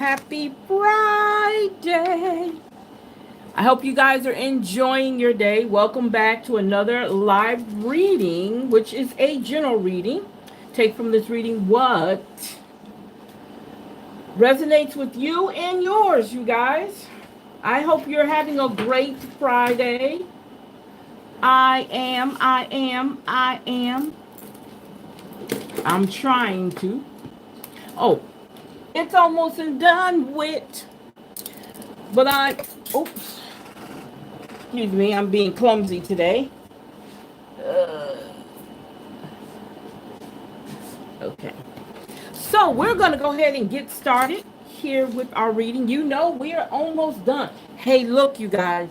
Happy Friday. I hope you guys are enjoying your day. Welcome back to another live reading, which is a general reading. Take from this reading what resonates with you and yours, you guys. I hope you're having a great Friday. I am. I'm trying to. Oh, it's almost done with. But oops, excuse me, I'm being clumsy today. Uh, okay. So we're going to go ahead and get started here with our reading. You know, we are almost done. Hey, look, you guys.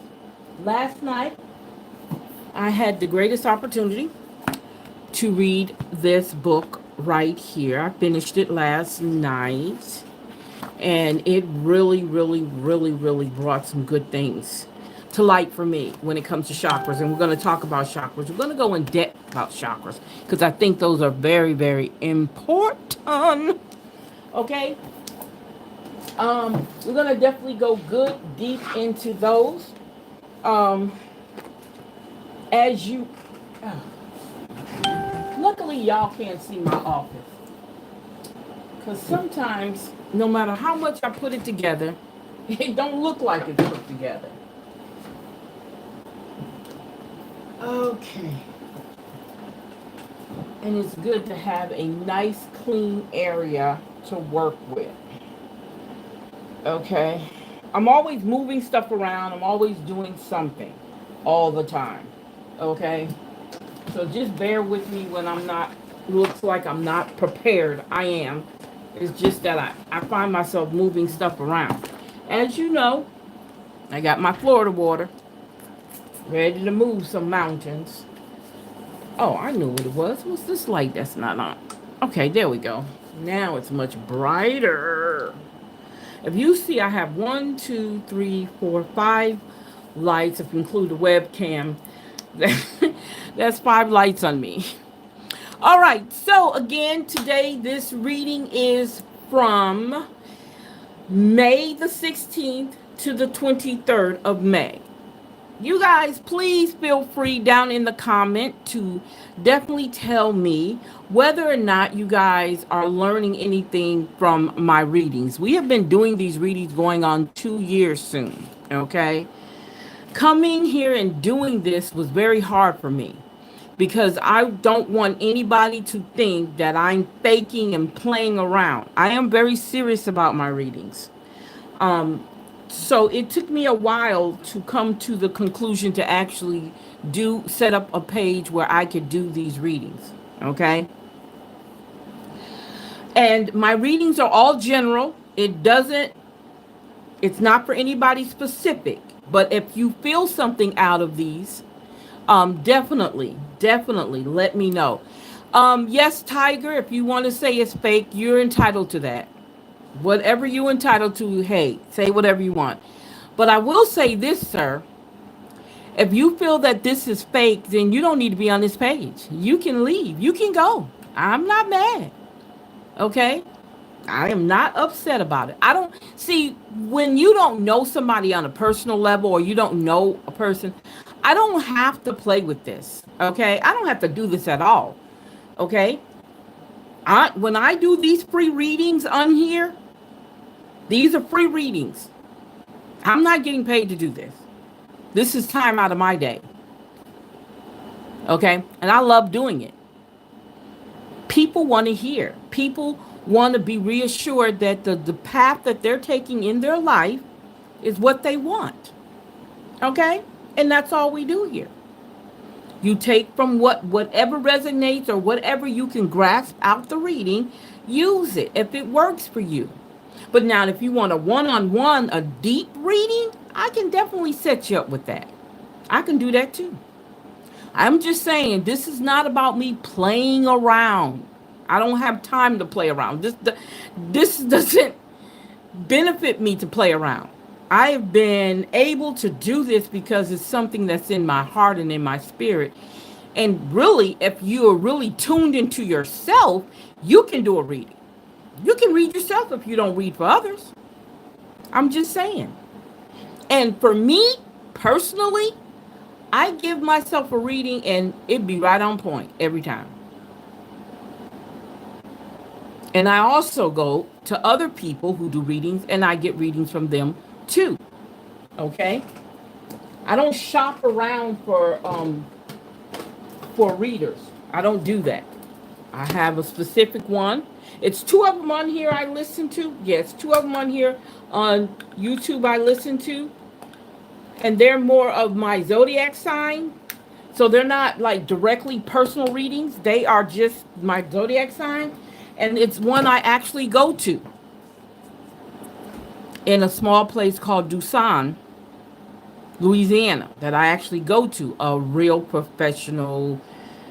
Last night, I had the greatest opportunity to read this book right here. I finished it last night. And it really brought some good things to light for me when it comes to chakras. And we're going to talk about chakras. We're going to go in depth about chakras because I think those are very important. Okay. We're going to definitely go good deep into those. As you, luckily y'all can't see my office. Because sometimes, no matter how much I put it together, it don't look like it's put together. Okay. And it's good to have a nice, clean area to work with. Okay. I'm always moving stuff around. I'm always doing something all the time. Okay. So just bear with me when I'm not, looks like I'm not prepared. I am. It's just that I find myself moving stuff around. As you know, I got my Florida water ready to move some mountains. Oh, I knew what it was. What's this light that's not on? Okay, there we go. Now it's much brighter. If you see, I have 1, 2, 3, 4, 5 lights. If you include the webcam, that's 5 lights on me. All right, so again, today this reading is from May the 16th to the 23rd of May. You guys, please feel free down in the comment to definitely tell me whether or not you guys are learning anything from my readings. We have been doing these readings going on 2 years soon, okay? Coming here and doing this was very hard for me because I don't want anybody to think that I'm faking and playing around. I am very serious about my readings. So it took me a while to come to the conclusion to actually set up a page where I could do these readings. Okay. And my readings are all general. It's not for anybody specific. But if you feel something out of these, definitely let me know. Yes, Tiger, if you want to say it's fake, you're entitled to that. Whatever you're entitled to, hey, say whatever you want. But I will say this, sir. If you feel that this is fake, then you don't need to be on this page. You can leave. You can go. I'm not mad. Okay? I am not upset about it. I don't see when you don't know somebody on a personal level or you don't know a person, I don't have to play with this. Okay? I don't have to do this at all. Okay? When I do these free readings on here, these are free readings. I'm not getting paid to do this. This is time out of my day. Okay? And I love doing it. People want to hear. People want to be reassured that the path that they're taking in their life is what they want. Okay? And that's all we do here. You take from whatever resonates or whatever you can grasp out the reading, use it if it works for you. But now if you want a one-on-one, a deep reading, I can definitely set you up with that. I can do that too. I'm just saying, this is not about me playing around. I don't have time to play around. This doesn't benefit me to play around. I have been able to do this because it's something that's in my heart and in my spirit. And really, if you are really tuned into yourself, you can do a reading. You can read yourself if you don't read for others. I'm just saying. And for me personally, I give myself a reading and it be right on point every time. And I also go to other people who do readings and I get readings from them too. Okay? I don't shop around for readers. I don't do that. I have a specific one. It's two of them on here I listen to. Yes, two of them on here on YouTube I listen to. And they're more of my zodiac sign. So they're not like directly personal readings. They are just my zodiac sign. And it's one I actually go to in a small place called Dusan, Louisiana, that I actually go to. A real professional,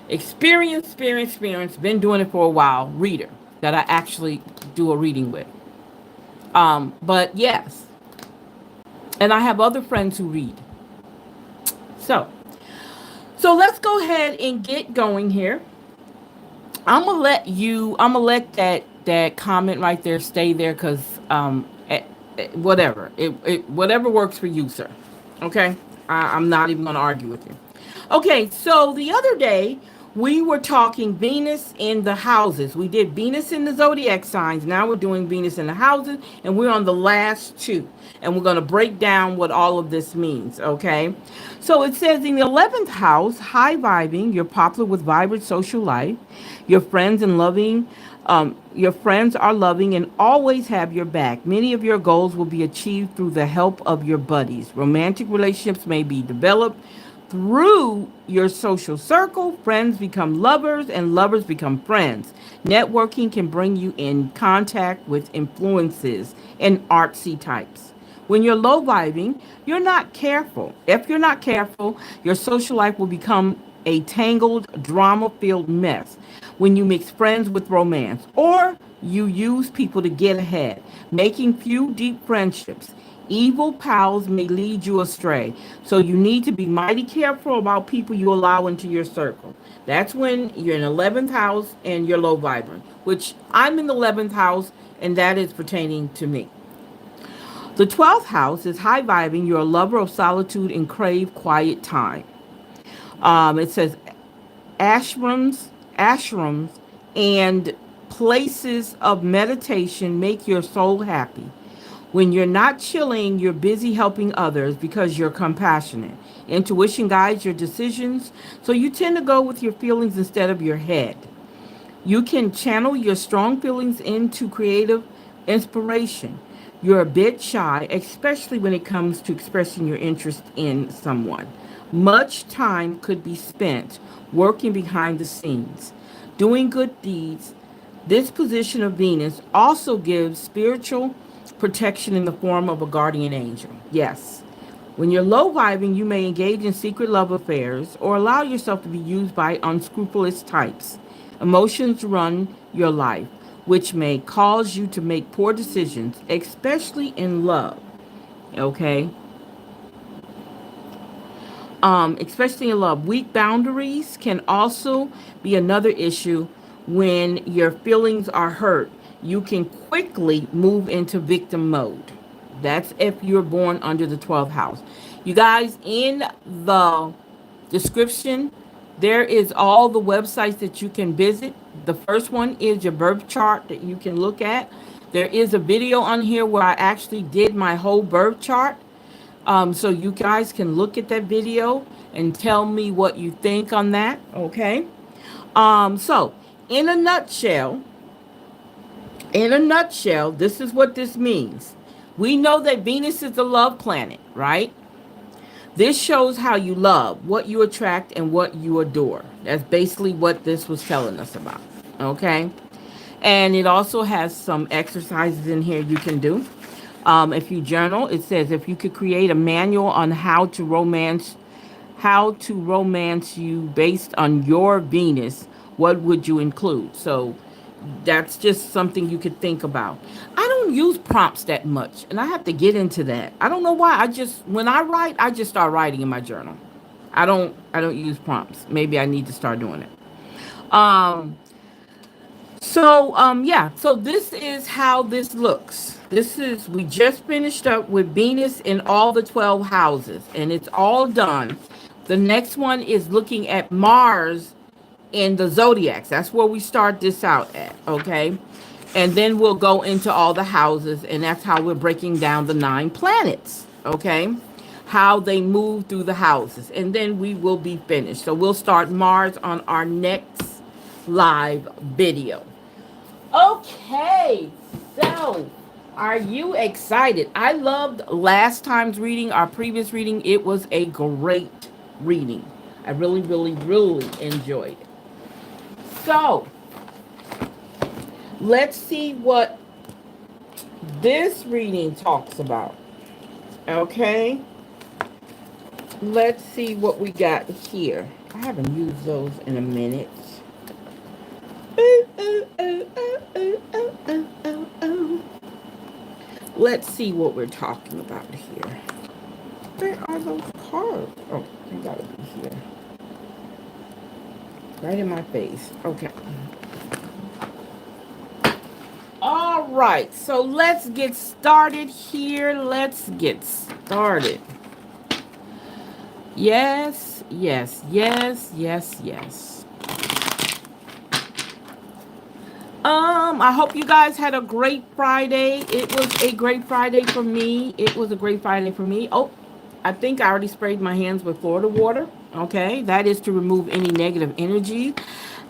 experienced, been doing it for a while, reader that I actually do a reading with. But yes, and I have other friends who read. So, so let's go ahead and get going here. I'm gonna let that comment right there stay there because whatever whatever works for you, sir. Okay, I'm not even gonna argue with you. Okay, so the other day we were talking Venus in the houses. We did Venus in the zodiac signs. Now we're doing Venus in the houses, and we're on the last two. And we're going to break down what all of this means, okay? So it says in the 11th house, high vibing, you're popular with vibrant social life. Your friends and loving your friends are loving and always have your back. Many of your goals will be achieved through the help of your buddies. Romantic relationships may be developed through your social circle. Friends become lovers and lovers become friends. Networking can bring you in contact with influences and artsy types. When you're low vibing, you're not careful. If you're not careful, your social life will become a tangled, drama filled mess when you mix friends with romance, or you use people to get ahead, making few deep friendships. Evil pals may lead you astray, so you need to be mighty careful about people you allow into your circle. That's when you're in 11th house and you're low vibrant, which I'm in the 11th house, and that is pertaining to me. The 12th house is high vibing. You're a lover of solitude and crave quiet time. It says ashrams, and places of meditation make your soul happy. When you're not chilling, you're busy helping others because you're compassionate. Intuition guides your decisions, so you tend to go with your feelings instead of your head. You can channel your strong feelings into creative inspiration. You're a bit shy, especially when it comes to expressing your interest in someone. Much time could be spent working behind the scenes, doing good deeds. This position of Venus also gives spiritual protection in the form of a guardian angel. Yes. When you're low vibing, you may engage in secret love affairs or allow yourself to be used by unscrupulous types. Emotions run your life, which may cause you to make poor decisions, especially in love. Okay? Especially in love. Weak boundaries can also be another issue when your feelings are hurt. You can quickly move into victim mode. That's if you're born under the 12th house. You guys, in the description, there is all the websites that you can visit. The first one is your birth chart that you can look at. There is a video on here where I actually did my whole birth chart. So you guys can look at that video and tell me what you think on that. Okay. So in a nutshell, this is what this means. We know that Venus is the love planet, right? This shows how you love, what you attract, and what you adore. That's basically what this was telling us about. Okay. And it also has some exercises in here you can do. If you journal, it says if you could create a manual on how to romance you based on your Venus, what would you include? So that's just something you could think about. I don't use prompts that much, and I have to get into that. I don't know why. I just when I write, I just start writing in my journal. I don't use prompts. Maybe I need to start doing it. Yeah, so this is how this looks. We just finished up with Venus in all the 12 houses, and it's all done. The next one is looking at Mars in the zodiacs. That's where we start this out at, okay? And then we'll go into all the houses, and that's how we're breaking down the 9 planets, okay? How they move through the houses, and then we will be finished. So we'll start Mars on our next live video. Okay, so are you excited? I loved last time's reading, our previous reading. It was a great reading. I really, really, really enjoyed it. So, let's see what this reading talks about. Okay? Let's see what we got here. I haven't used those in a minute. Let's see what we're talking about here. Where are those cards? Oh, they gotta be here. Right in my face. Okay. All right, so let's get started here. Let's get started. Yes, yes, yes, yes, yes. I hope you guys had a great Friday. It was a great Friday for me. It was a great Friday for me. Oh, I think I already sprayed my hands with Florida water. Okay, that is to remove any negative energy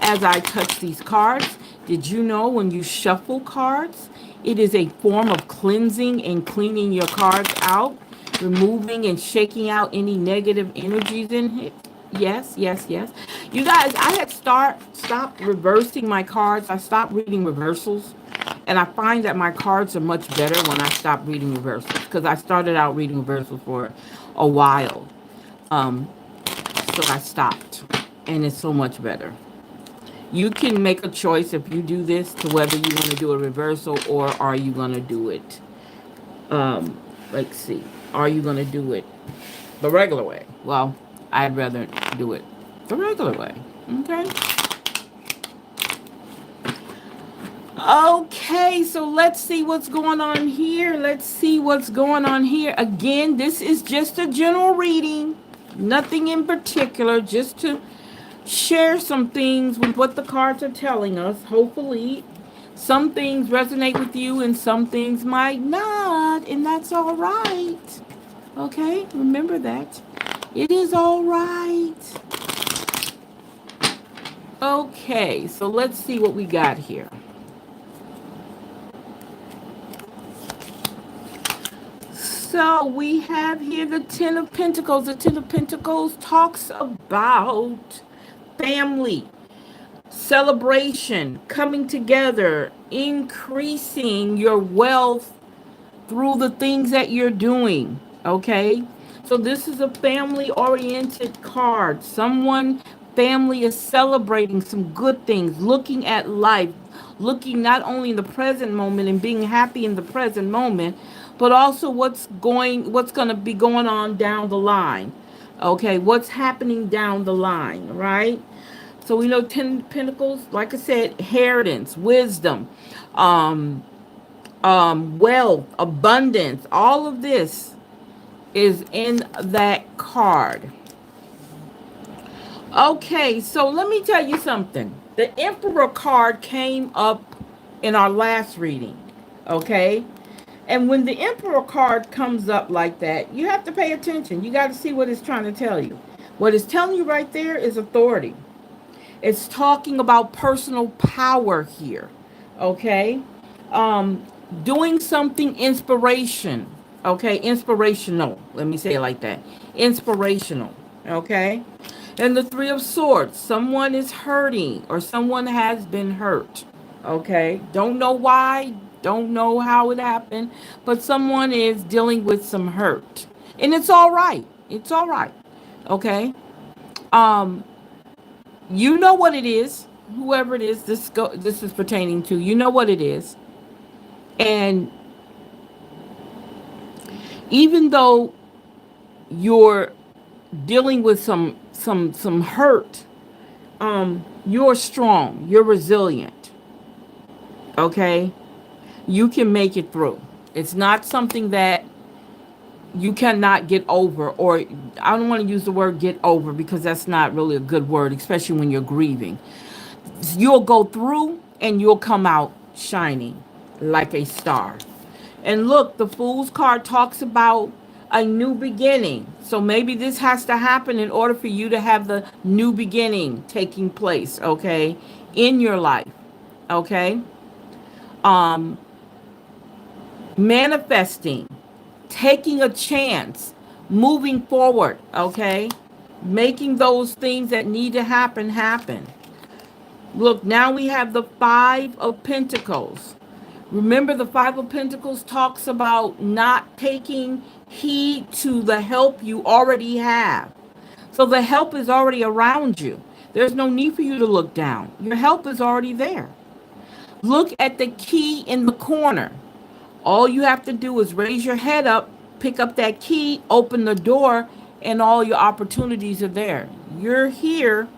as I touch these cards. Did you know when you shuffle cards, it is a form of cleansing and cleaning your cards out, removing and shaking out any negative energies in it? Yes, yes, yes. You guys, I had stopped reversing my cards. I stopped reading reversals. And I find that my cards are much better when I stop reading reversals. Because I started out reading reversals for a while. So I stopped. And it's so much better. You can make a choice if you do this to whether you want to do a reversal or are you going to do it. Let's see. Are you going to do it the regular way? Well, I'd rather do it the regular way. Okay. Okay, so let's see what's going on here. Let's see what's going on here. Again, this is just a general reading. Nothing in particular, just to share some things with what the cards are telling us. Hopefully, some things resonate with you and some things might not, and that's all right. Okay, remember that. It is all right. Okay, so let's see what we got here. So we have here the Ten of Pentacles. The Ten of Pentacles talks about family, celebration, coming together, increasing your wealth through the things that you're doing. Okay? So this is a family oriented card. Someone family is celebrating some good things, looking at life, looking not only in the present moment and being happy in the present moment, but also what's going to be going on down the line. Okay, what's happening down the line, right? So we know Ten Pentacles, like I said, inheritance, wisdom, wealth, abundance, all of this is in that card. Okay, so let me tell you something. The Emperor card came up in our last reading, okay? And when the Emperor card comes up like that, you have to pay attention. You got to see what it's trying to tell you. What it's telling you right there is authority. It's talking about personal power here, okay? Doing something inspirational. Let me say it like that. Inspirational, okay? And the Three of Swords, someone is hurting or someone has been hurt, okay? Don't know why, don't know how it happened, but someone is dealing with some hurt. And it's all right. It's all right, okay? You know what it is, whoever it is this is pertaining to, you know what it is. And even though you're dealing with some hurt, you're strong, you're resilient. Okay? You can make it through. It's not something that you cannot get over, or I don't want to use the word get over because that's not really a good word, especially when you're grieving. You'll go through and you'll come out shining like a star. And look, the Fool's card talks about a new beginning. So maybe this has to happen in order for you to have the new beginning taking place, okay, in your life, okay? Um, Manifesting, taking a chance, moving forward, okay? Making those things that need to happen happen. Look, now we have the Five of Pentacles. Remember, the Five of Pentacles talks about not taking heed to the help you already have. So the help is already around you. There's no need for you to look down. Your help is already there. Look at the key in the corner. All you have to do is raise your head up, pick up that key, open the door, and all your opportunities are there. You're here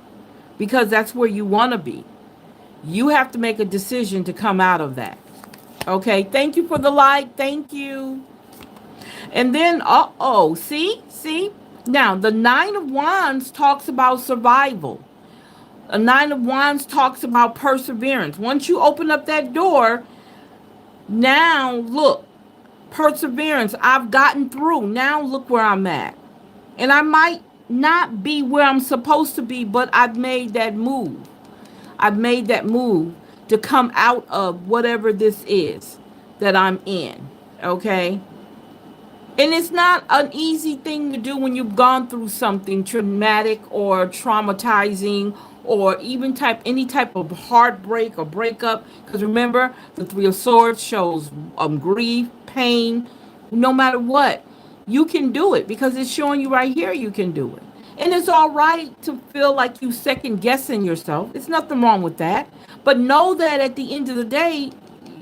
because that's where you want to be. You have to make a decision to come out of that. Okay, thank you for the like. Thank you. And then, see? Now, the Nine of Wands talks about survival. The Nine of Wands talks about perseverance. Once you open up that door, now look, perseverance. I've gotten through. Now look where I'm at. And I might not be where I'm supposed to be, but I've made that move. I've made that move to come out of whatever this is that I'm in. Okay? And it's not an easy thing to do when you've gone through something traumatic or traumatizing or even any type of heartbreak or breakup. Because remember, the Three of Swords shows grief, pain, no matter what. You can do it because it's showing you right here you can do it. And it's all right to feel like you second guessing yourself. It's nothing wrong with that. But know that at the end of the day,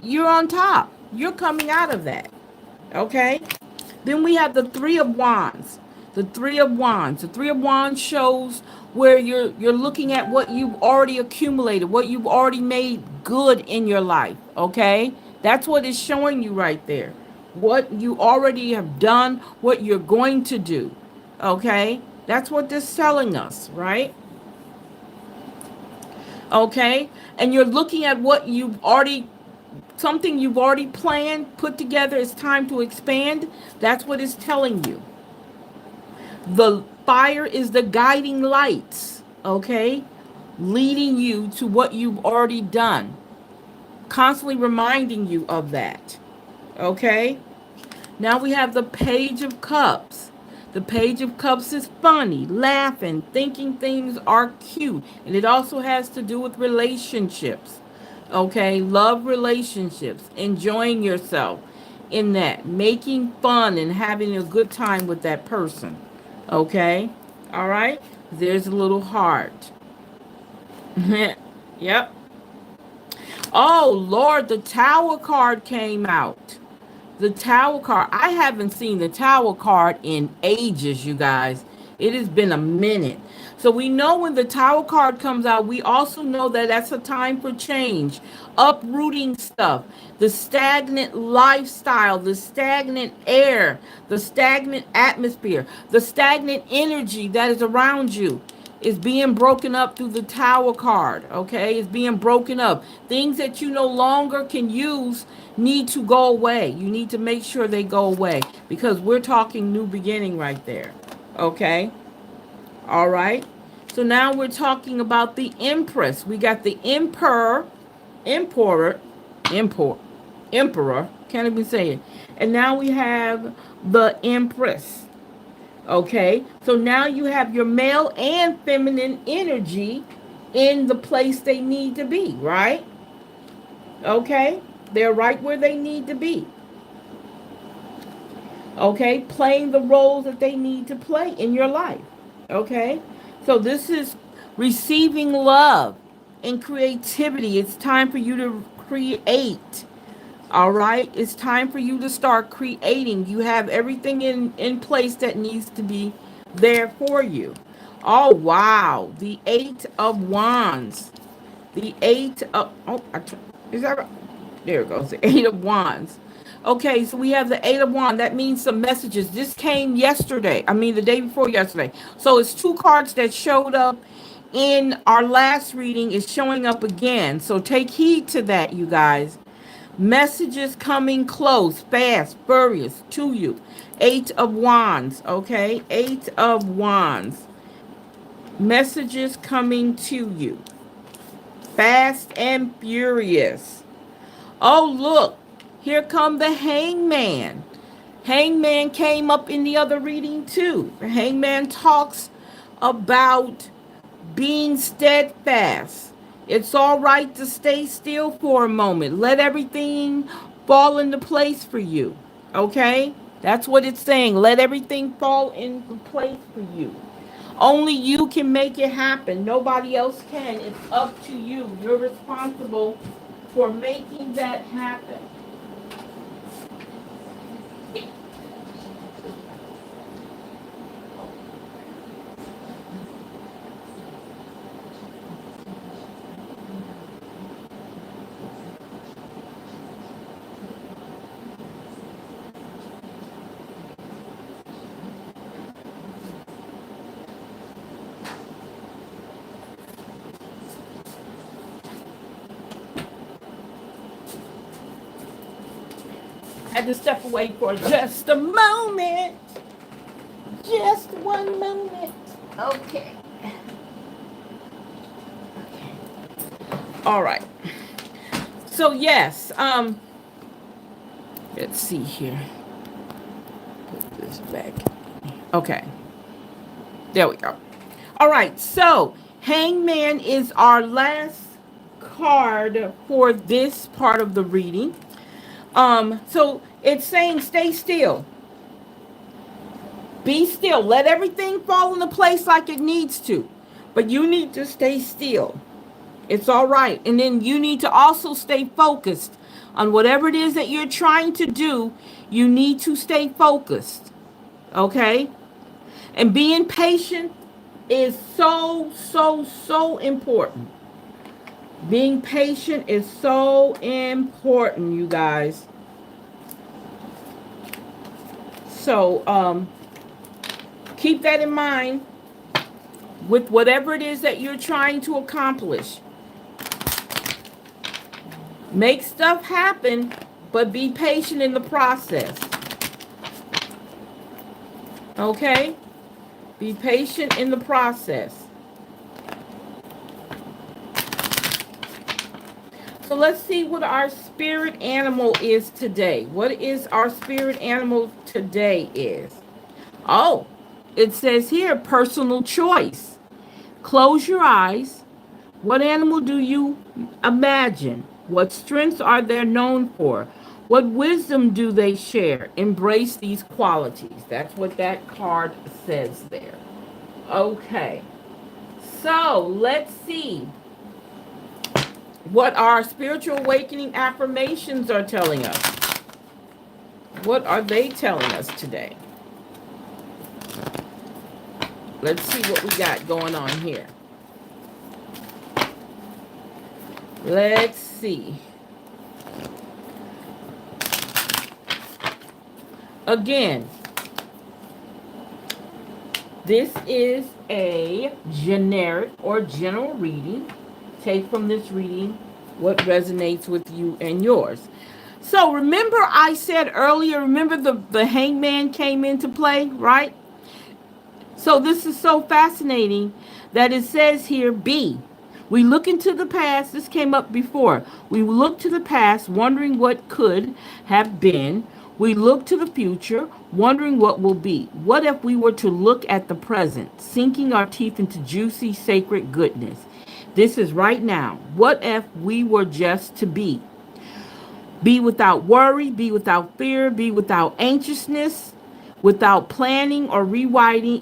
you're on top. You're coming out of that. Okay? Then we have the Three of Wands. The Three of Wands. The Three of Wands shows where you're looking at what you've already accumulated, what you've already made good in your life. Okay? That's what it's showing you right there. What you already have done, what you're going to do. Okay? That's what this is telling us, right? Okay? And you're looking at what you've already something you've already planned, put together, it's time to expand. That's what it's telling you. The fire is the guiding lights, okay? Leading you to what you've already done. Constantly reminding you of that, okay? Now we have the Page of Cups. The Page of Cups is funny, laughing, thinking things are cute. And it also has to do with relationships. Okay, love relationships, enjoying yourself in that, making fun and having a good time with that person. Okay, all right, there's a little heart. Yep. Oh, Lord, the Tower card came out. The Tower card. I haven't seen the Tower card in ages, you guys. It has been a minute. So we know when the Tower card comes out, we also know that that's a time for change, uprooting stuff, the stagnant lifestyle, the stagnant air, the stagnant atmosphere, the stagnant energy that is around you is being broken up through the Tower card, okay? It's being broken up. Things that you no longer can use need to go away. You need to make sure they go away because we're talking new beginning right there, okay? All right. So now we're talking about the Empress. We got the Emperor, Emperor. Can't even say it. And now we have the Empress. Okay. So now you have your male and feminine energy in the place they need to be, right? Okay. They're right where they need to be. Okay. Playing the roles that they need to play in your life. Okay. So this is receiving love and creativity. It's time for you to create. All right. It's time for you to start creating. You have everything in place that needs to be there for you. Oh, wow. The Eight of Wands. The Eight of... Oh, is that right? There it goes. The Eight of Wands. Okay, so we have the Eight of Wands. That means some messages. This came yesterday. I mean, the day before yesterday. So it's two cards that showed up in our last reading is showing up again. So take heed to that, you guys. Messages coming close, fast, furious to you. Eight of Wands, okay? Eight of Wands. Messages coming to you. Fast and furious. Oh, look. Here come the Hangman. Hangman came up in the other reading too. The Hangman talks about being steadfast. It's all right to stay still for a moment. Let everything fall into place for you. Okay? That's what it's saying. Let everything fall into place for you. Only you can make it happen. Nobody else can. It's up to you. You're responsible for making that happen. I had to step away for just a moment. Just one moment. Okay. All right. So yes, let's see here. Put this back. Okay. There we go. All right. So Hangman is our last card for this part of the reading. So it's saying stay still. Be still. Let everything fall into place like it needs to. But you need to stay still. It's all right. And then you need to also stay focused on whatever it is that you're trying to do. You need to stay focused. Okay? And being patient is so, so, so important. Being patient is so important, you guys. So, keep that in mind with whatever it is that you're trying to accomplish. Make stuff happen, but be patient in the process. Okay? Be patient in the process. So let's see what our spirit animal is today. What is our spirit animal today is? Oh, it says here, personal choice. Close your eyes. What animal do you imagine? What strengths are they known for? What wisdom do they share? Embrace these qualities. That's what that card says there. Okay. So let's see what our spiritual awakening affirmations are telling us. What are they telling us today? Let's see what we got going on here. Let's see. Again, this is a generic or general reading. Take from this reading what resonates with you and yours. So remember I said earlier, remember the hangman came into play, right? So this is so fascinating that it says here, be. We look into the past. This came up before. We look to the past, wondering what could have been. We look to the future, wondering what will be. What if we were to look at the present, sinking our teeth into juicy, sacred goodness? This is right now. What if we were just to be? Be without worry, be without fear, be without anxiousness, without planning or rewriting,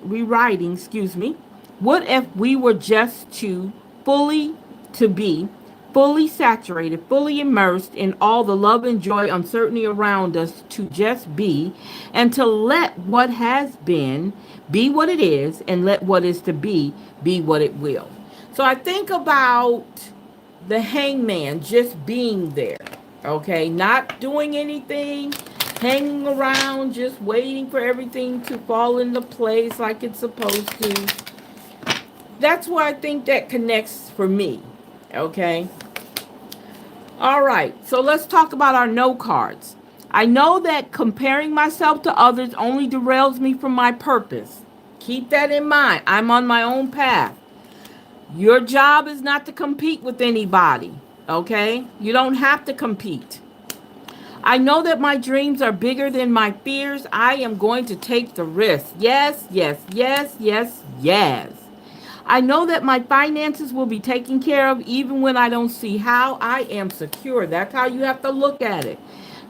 What if we were just to be fully saturated, fully immersed in all the love and joy, uncertainty around us, to just be, and to let what has been be what it is, and let what is to be what it will. So I think about the hangman just being there, okay, not doing anything, hanging around just waiting for everything to fall into place like it's supposed to. That's where I think that connects for me. Okay. All right. So let's talk about our no cards. I know that comparing myself to others only derails me from my purpose. Keep that in mind. I'm on my own path. Your job is not to compete with anybody. Okay? You don't have to compete. I know that my dreams are bigger than my fears. I am going to take the risk. Yes, yes, yes, yes, yes. I know that my finances will be taken care of even when I don't see how. I am secure. That's how you have to look at it.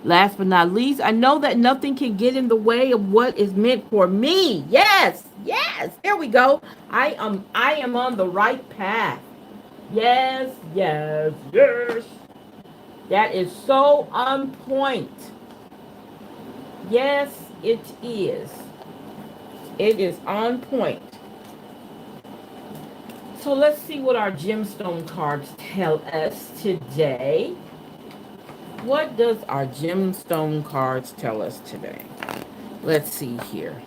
Last but not least, I know that nothing can get in the way of what is meant for me. Yes, yes. There we go. I am on the right path. Yes, yes, yes. That is so on point. Yes, it is. It is on point. So let's see what our gemstone cards tell us today. What does our gemstone cards tell us today? Let's see here.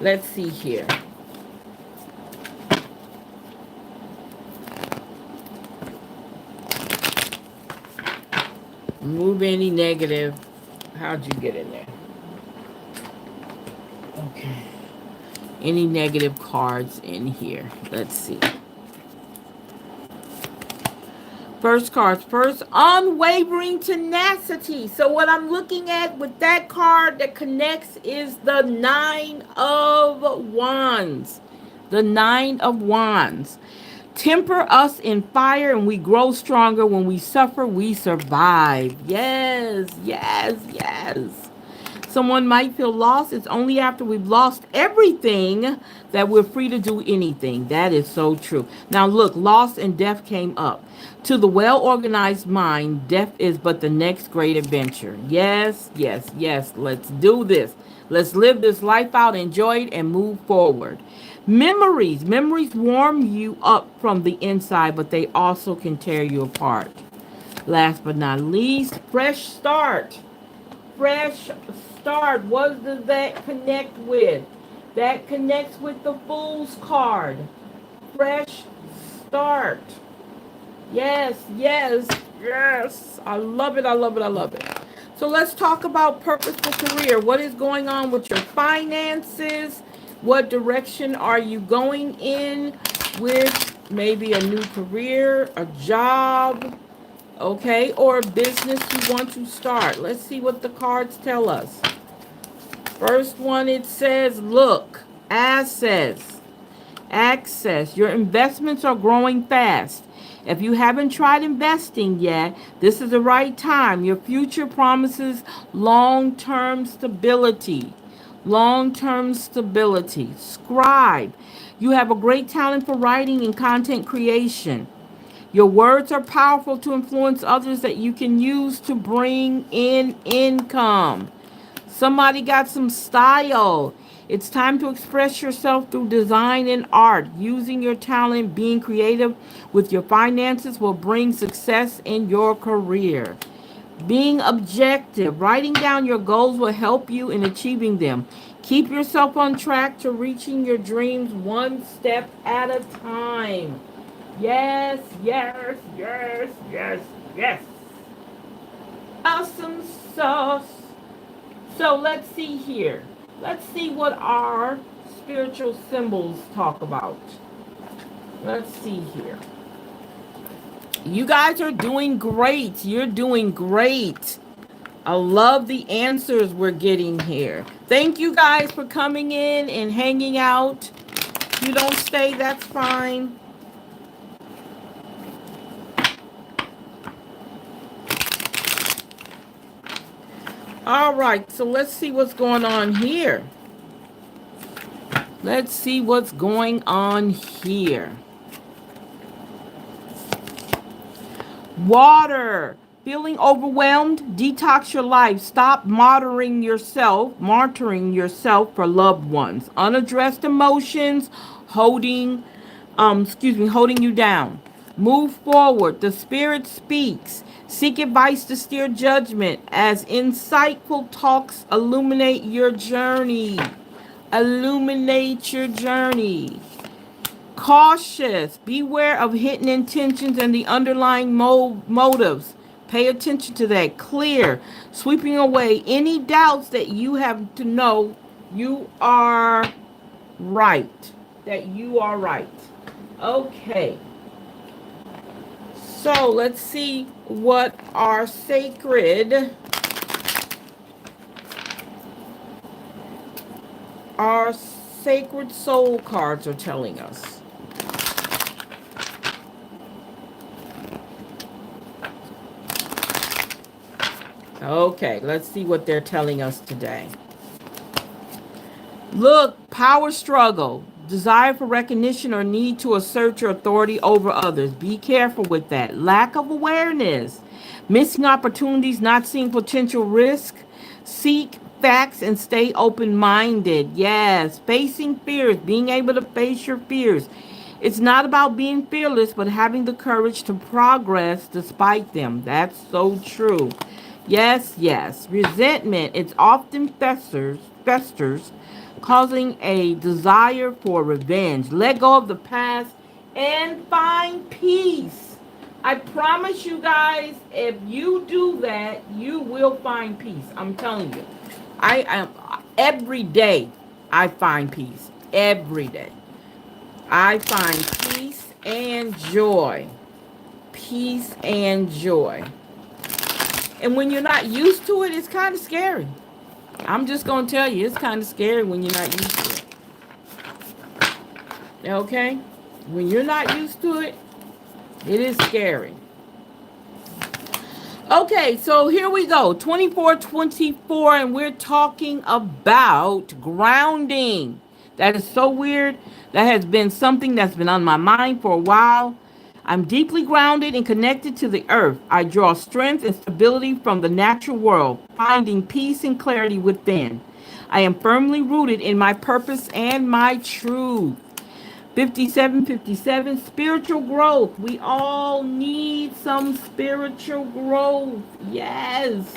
Let's see here. Remove any negative. How'd you get in there? Okay. Any negative cards in here? Let's see. First cards first, unwavering tenacity. So what I'm looking at with that card that connects is the Nine of Wands. The Nine of Wands. Temper us in fire and we grow stronger. When we suffer, we survive. Yes, yes, yes. Someone might feel lost. It's only after we've lost everything that we're free to do anything. That is so true. Now, look, loss and death came up. To the well organized mind, death is but the next great adventure. Yes, yes, yes. Let's do this. Let's live this life out, enjoy it, and move forward. Memories. Memories warm you up from the inside, but they also can tear you apart. Last but not least, fresh start. Fresh start. What does that connect with? That connects with the Fool's card. Fresh start. Yes, yes, yes. I love it. I love it. I love it. So let's talk about purposeful career. What is going on with your finances? What direction are you going in with maybe a new career, a job, okay, or a business you want to start? Let's see what the cards tell us. First one, it says, look, assets, access. Your investments are growing fast. If you haven't tried investing yet, this is the right time. Your future promises long-term stability. Long-term stability. Scribe. You have a great talent for writing and content creation. Your words are powerful to influence others that you can use to bring in income. Somebody got some style. It's time to express yourself through design and art. Using your talent, being creative with your finances will bring success in your career. Being objective, writing down your goals will help you in achieving them. Keep yourself on track to reaching your dreams one step at a time. Yes, yes, yes, yes, yes. Awesome sauce. So let's see here. Let's see what our spiritual symbols talk about. Let's see here. You guys are doing great. You're doing great. I love the answers we're getting here. Thank you guys for coming in and hanging out. If you don't stay, that's fine. All right, so let's see what's going on here. Let's see what's going on here. Water. Feeling overwhelmed? Detox your life. Stop martyring yourself for loved ones. Unaddressed emotions, holding holding you down. Move forward. The Spirit speaks. Seek advice to steer judgment as insightful talks illuminate your journey. Illuminate your journey. Cautious. Beware of hidden intentions and the underlying motives. Pay attention to that. Clear. Sweeping away any doubts that you have to know you are right. That you are right. Okay. So let's see what our sacred soul cards are telling us. Okay, let's see what they're telling us today. Look, power struggle, desire for recognition or need to assert your authority over others. Be careful with that. Lack of awareness, missing opportunities, not seeing potential risk. Seek facts and stay open-minded. Yes, facing fears, being able to face your fears. It's not about being fearless, but having the courage to progress despite them. That's so true. Yes, yes. Resentment, it often festers, causing a desire for revenge. Let go of the past and find peace. I promise you guys, if you do that, you will find peace. I'm telling you. I am every day I find peace. Every day. I find peace and joy. Peace and joy. And when you're not used to it, it's kind of scary. I'm just going to tell you, it's kind of scary when you're not used to it. Okay? When you're not used to it, it is scary. Okay, so here we go. 2424, and we're talking about grounding. That is so weird. That has been something that's been on my mind for a while. I'm deeply grounded and connected to the earth. I draw strength and stability from the natural world, finding peace and clarity within. I am firmly rooted in my purpose and my truth. 5757, spiritual growth. We all need some spiritual growth. Yes.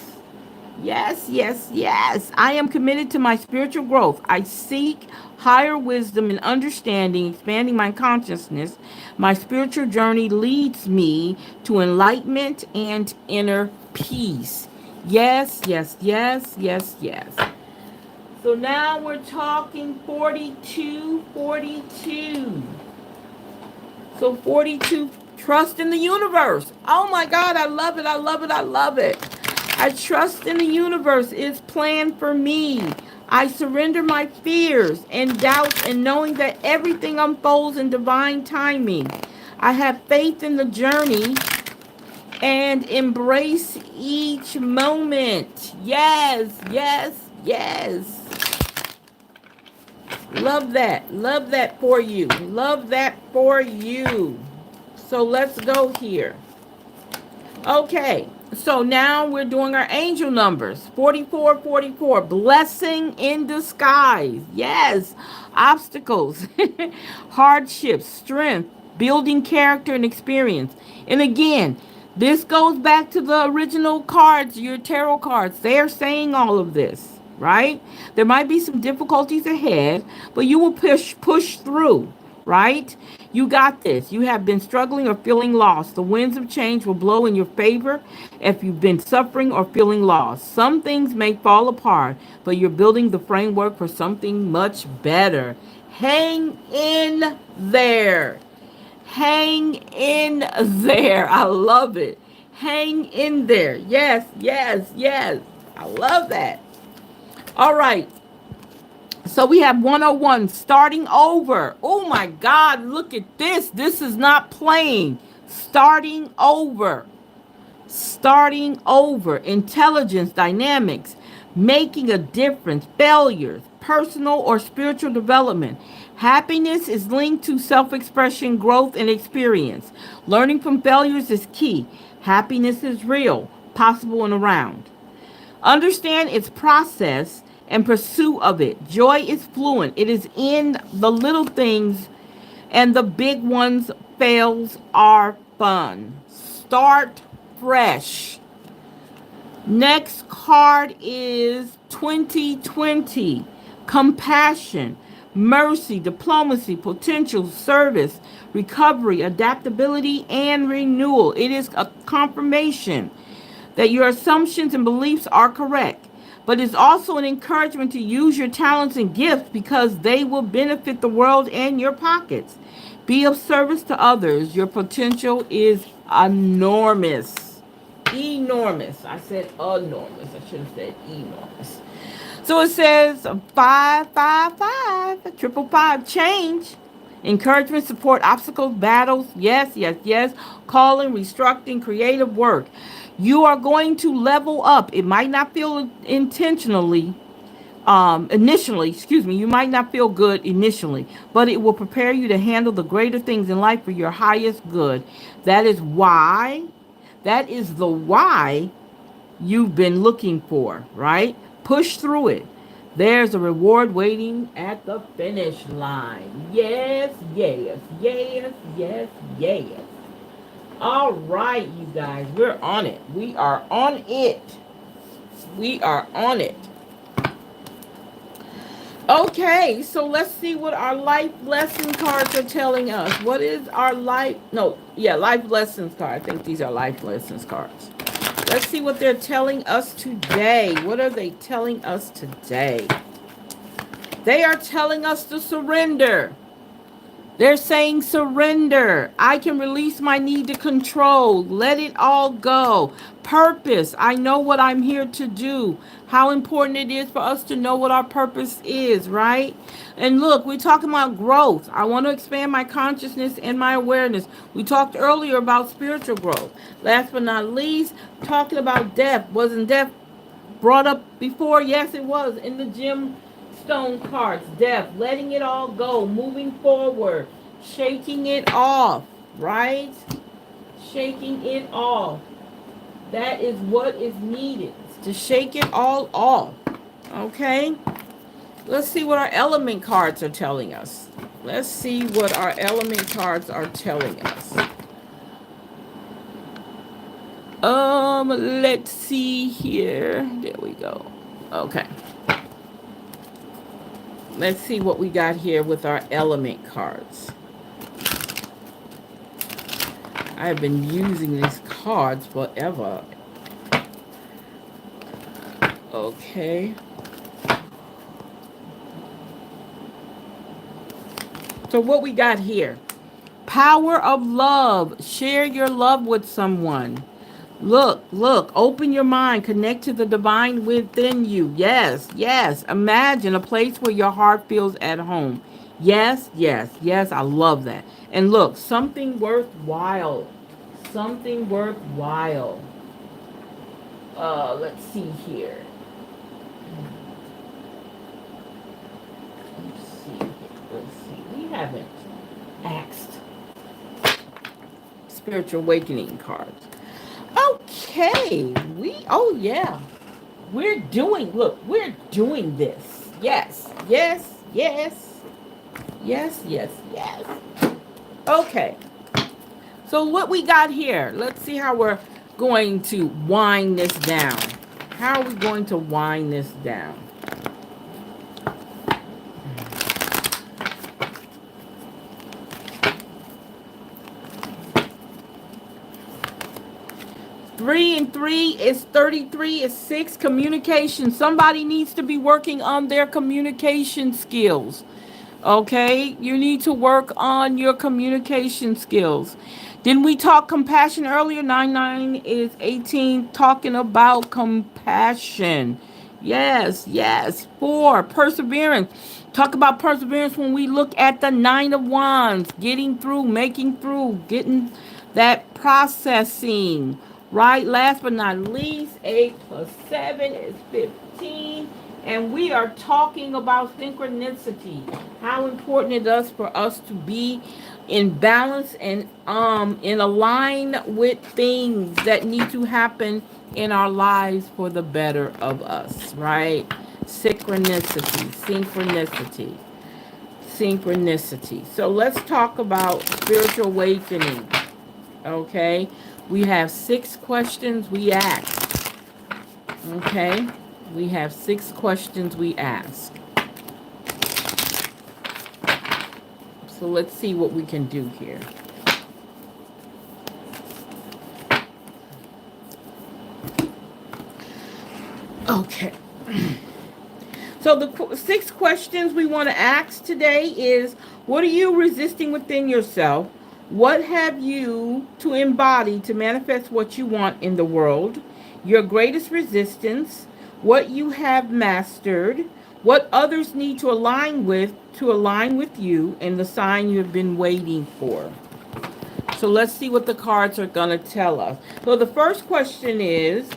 Yes, yes, yes. I am committed to my spiritual growth. I seek higher wisdom and understanding, expanding my consciousness. My spiritual journey leads me to enlightenment and inner peace. Yes, yes, yes, yes, yes. So now we're talking 4242. So 42, trust in the universe. Oh my God, I love it, I love it, I love it. I trust in the universe. It's planned for me. I surrender my fears and doubts and knowing that everything unfolds in divine timing. I have faith in the journey and embrace each moment. Yes, yes, yes. Love that. Love that for you. Love that for you. So let's go here. Okay. So now we're doing our angel numbers. 4444. Blessing in disguise. Yes. Obstacles. Hardships. Strength. Building character and experience. And again, this goes back to the original cards, your tarot cards. They're saying all of this. Right? There might be some difficulties ahead, but you will push through, right? You got this. You have been struggling or feeling lost. The winds of change will blow in your favor if you've been suffering or feeling lost. Some things may fall apart, but you're building the framework for something much better. Hang in there. Hang in there. I love it. Hang in there. Yes, yes, yes. I love that. All right. So we have 101, starting over. Oh my God, look at this. This is not playing. Starting over. Starting over. Intelligence, dynamics, making a difference, failures, personal or spiritual development. Happiness is linked to self-expression, growth, and experience. Learning from failures is key. Happiness is real, possible, and around. Understand its process and pursue of it. Joy is fluent. It is in the little things And the big ones fails are fun. Start fresh. Next card is 2020. Compassion, mercy, diplomacy, potential, service, recovery, adaptability, and renewal. It is a confirmation that your assumptions and beliefs are correct, but it's also an encouragement to use your talents and gifts because they will benefit the world and your pockets. Be of service to others. Your potential is enormous. Enormous. I said enormous. I should have said enormous. So it says 555, triple five, change. Encouragement, support, obstacles, battles. Yes, yes, yes. Calling, restructuring, creative work. You are going to level up. It might not feel initially, excuse me, you might not feel good initially, but it will prepare you to handle the greater things in life for your highest good. That is why, that is the why you've been looking for, right? Push through it. There's a reward waiting at the finish line. Yes, yes, yes, yes, yes. All right, you guys, we're on it. We are on it. We are on it. Okay, so let's see what our life lesson cards are telling us. What is our life? No, yeah, life lessons card. I think these are life lessons cards. Let's see what they're telling us today. What are they telling us today? They are telling us to surrender. They're saying surrender. I can release my need to control. Let it all go. Purpose. I know what I'm here to do. How important it is for us to know what our purpose is, right? And look, we're talking about growth. I want to expand my consciousness and my awareness. We talked earlier about spiritual growth. Last but not least, talking about death. Wasn't death brought up before? Yes, it was in the gym stone cards. Death, letting it all go, moving forward, shaking it off, right? Shaking it off. That is what is needed, to shake it all off. Okay? Let's see what our element cards are telling us. Let's see what our element cards are telling us. Let's see here. There we go. Okay. Let's see what we got here with our element cards. I've been using these cards forever. Okay. So what we got here? Power of love. Share your love with someone. Look, open your mind, connect to the divine within you. Yes, yes. Imagine a place where your heart feels at home. Yes, yes, yes. I love that. And look, something worthwhile. Something worthwhile. Let's see here. Let's see. We haven't asked spiritual awakening cards. Okay, oh yeah, we're doing this. Yes, yes, yes, yes, yes, yes. Okay, so what we got here, let's see how we're going to wind this down. How are we going to wind this down? 3 and 3 is 33 is 6. Communication. Somebody needs to be working on their communication skills. Okay? You need to work on your communication skills. Didn't we talk compassion earlier? 9 is 18. Talking about compassion. Yes, yes. 4, perseverance. Talk about perseverance when we look at the 9 of Wands. Getting through, making through, getting that processing. Right, last but not least, 8 plus 7 is 15. And we are talking about synchronicity. How important it is for us to be in balance and in align with things that need to happen in our lives for the better of us, right? Synchronicity. synchronicity. So let's talk about spiritual awakening. Okay, we have 6 questions we ask. Okay, we have 6 questions we ask. So let's see what we can do here. Okay. So the 6 questions we want to ask today is, what are you resisting within yourself? What have you to embody to manifest what you want in the world? Your greatest resistance, what you have mastered, what others need to align with you, and the sign you have been waiting for. So let's see what the cards are going to tell us. So the first question is,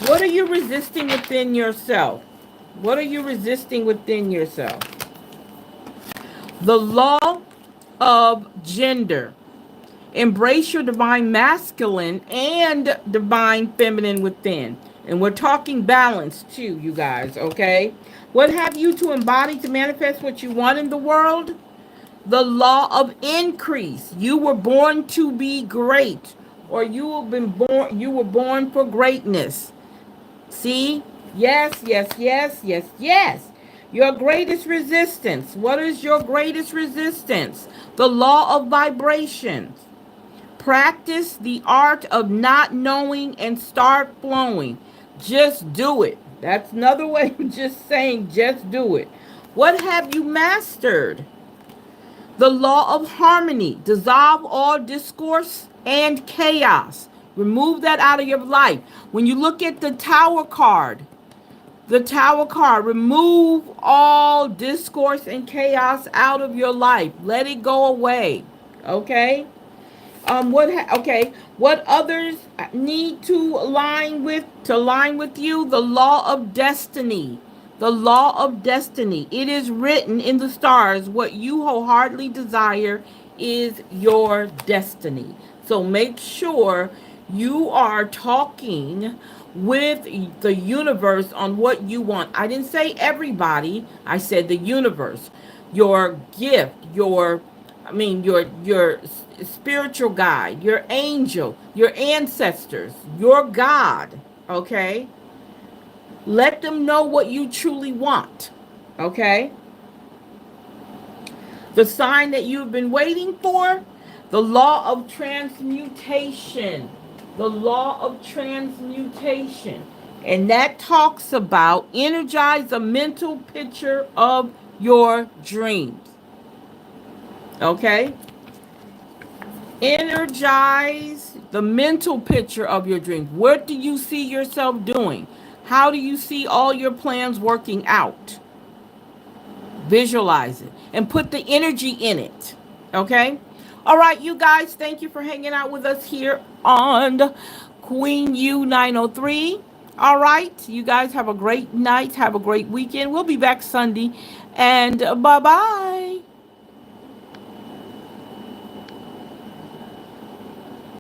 what are you resisting within yourself? What are you resisting within yourself? The law of gender. Embrace your divine masculine and divine feminine within. And we're talking balance too, you guys, okay? What have you to embody to manifest what you want in the world? The law of increase. You were born to be great, or you were born for greatness. See? Yes, yes, yes, yes, yes. Your greatest resistance. What is your greatest resistance? The law of vibrations. Practice the art of not knowing and start flowing. Just do it. That's another way of just saying just do it. What have you mastered? The law of harmony. Dissolve all discourse and chaos. Remove that out of your life. When you look at the Tower card, remove all discourse and chaos out of your life. Let it go away. Okay? What others need to align with you? The law of destiny. The law of destiny. It is written in the stars, what you wholeheartedly desire is your destiny. So make sure you are talking with the universe on what you want. I didn't say everybody, I said the universe. Your gift, your spiritual guide, your angel, your ancestors, your God, okay? Let them know what you truly want, okay? The sign that you've been waiting for, the law of transmutation. The law of transmutation. And that talks about energize a mental picture of your dreams. Okay? Energize the mental picture of your dreams. What do you see yourself doing? How do you see all your plans working out? Visualize it and put the energy in it. Okay? All right, you guys, thank you for hanging out with us here on Queen U 903. All right, you guys have a great night. Have a great weekend. We'll be back Sunday. And bye-bye.